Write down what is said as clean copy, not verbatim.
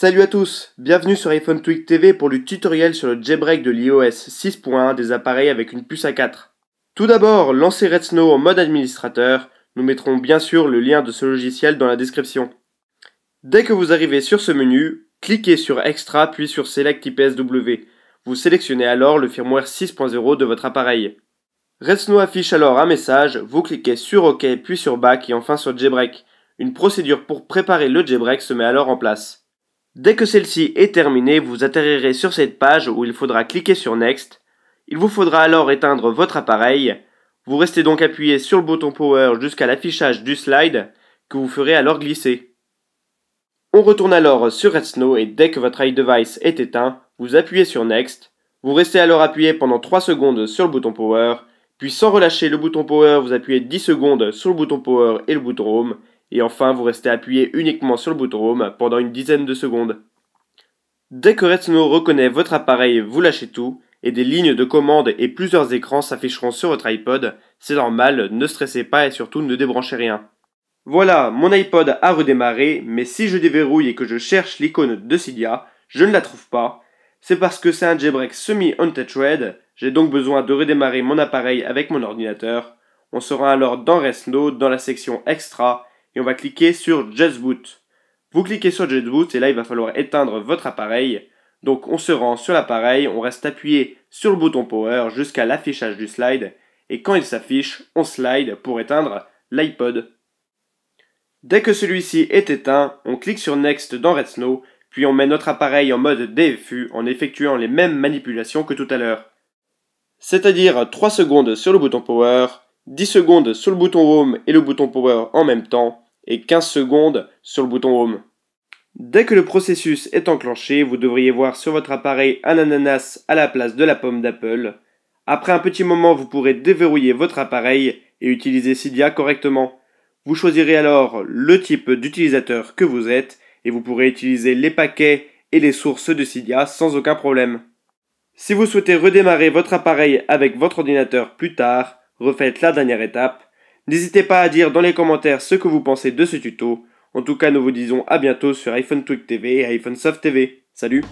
Salut à tous, bienvenue sur iPhone Tweak TV pour le tutoriel sur le jailbreak de l'iOS 6.1 des appareils avec une puce A4. Tout d'abord, lancez Redsn en mode administrateur, nous mettrons bien sûr le lien de ce logiciel dans la description. Dès que vous arrivez sur ce menu, cliquez sur Extra puis sur Select IPSW. Vous sélectionnez alors le firmware 6.0 de votre appareil. Redsn affiche alors un message, vous cliquez sur OK puis sur Back et enfin sur Jailbreak. Une procédure pour préparer le jailbreak se met alors en place. Dès que celle-ci est terminée, vous atterrirez sur cette page où il faudra cliquer sur Next. Il vous faudra alors éteindre votre appareil. Vous restez donc appuyé sur le bouton Power jusqu'à l'affichage du slide que vous ferez alors glisser. On retourne alors sur Redsn et dès que votre iDevice est éteint, vous appuyez sur Next. Vous restez alors appuyé pendant 3 secondes sur le bouton Power, puis sans relâcher le bouton Power, vous appuyez 10 secondes sur le bouton Power et le bouton Home. Et enfin, vous restez appuyé uniquement sur le bouton Home pendant une dizaine de secondes. Dès que Redsn reconnaît votre appareil, vous lâchez tout, et des lignes de commande et plusieurs écrans s'afficheront sur votre iPod. C'est normal, ne stressez pas et surtout ne débranchez rien. Voilà, mon iPod a redémarré, mais si je déverrouille et que je cherche l'icône de Cydia, je ne la trouve pas. C'est parce que c'est un jailbreak semi-untouched, j'ai donc besoin de redémarrer mon appareil avec mon ordinateur. On sera alors dans Redsn, dans la section Extra, et on va cliquer sur Just Boot. Vous cliquez sur Just Boot et là il va falloir éteindre votre appareil. Donc on se rend sur l'appareil, on reste appuyé sur le bouton Power jusqu'à l'affichage du slide et quand il s'affiche, on slide pour éteindre l'iPod. Dès que celui-ci est éteint, on clique sur Next dans Redsn, puis on met notre appareil en mode DFU en effectuant les mêmes manipulations que tout à l'heure. C'est-à-dire 3 secondes sur le bouton Power, 10 secondes sur le bouton Home et le bouton Power en même temps, et 15 secondes sur le bouton Home. Dès que le processus est enclenché, vous devriez voir sur votre appareil un ananas à la place de la pomme d'Apple. Après un petit moment, vous pourrez déverrouiller votre appareil et utiliser Cydia correctement. Vous choisirez alors le type d'utilisateur que vous êtes et vous pourrez utiliser les paquets et les sources de Cydia sans aucun problème. Si vous souhaitez redémarrer votre appareil avec votre ordinateur plus tard, refaites la dernière étape. N'hésitez pas à dire dans les commentaires ce que vous pensez de ce tuto. En tout cas, nous vous disons à bientôt sur iPhone Tweak TV et iPhone Soft TV. Salut!